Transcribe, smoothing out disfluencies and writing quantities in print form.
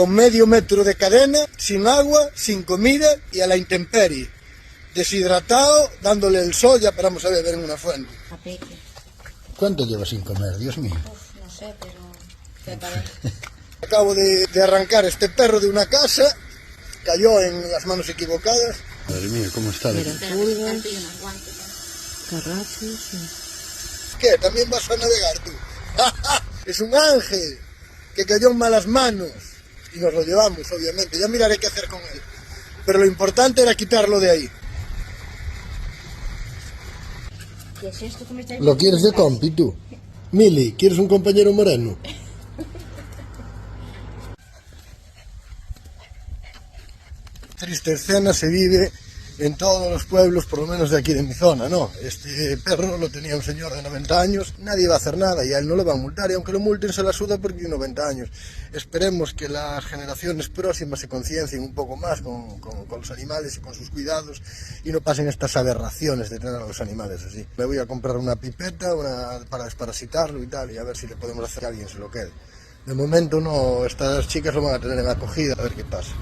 con medio metro de cadena, sin agua, sin comida y a la intemperie. Deshidratado, dándole el sol, ya paramos a beber en una fuente. A pique. ¿Cuánto lleva sin comer, Dios mío? Uf, no sé, pero... ¿qué tal? Acabo de arrancar este perro de una casa, cayó en las manos equivocadas. Madre mía, ¿cómo está? Mira, pulgas, carrachos... ¿Qué? ¿También vas a navegar tú? Es un ángel que cayó en malas manos y nos lo llevamos, obviamente. Ya miraré qué hacer con él. Pero lo importante era quitarlo de ahí. ¿Qué es esto que me estáis ¿Lo quieres de compi tú? Mili, ¿quieres un compañero moreno? Triste escena se vive en todos los pueblos, por lo menos de aquí de mi zona, ¿no? Este perro lo tenía un señor de 90 años, nadie va a hacer nada y a él no le van a multar, y aunque lo multen se la suda porque tiene 90 años. Esperemos que las generaciones próximas se conciencien un poco más con los animales y con sus cuidados y no pasen estas aberraciones de tener a los animales así. Me voy a comprar una pipeta para desparasitarlo y tal, y a ver si le podemos hacer que alguien se lo quede. De momento no, estas chicas lo van a tener en acogida, a ver qué pasa.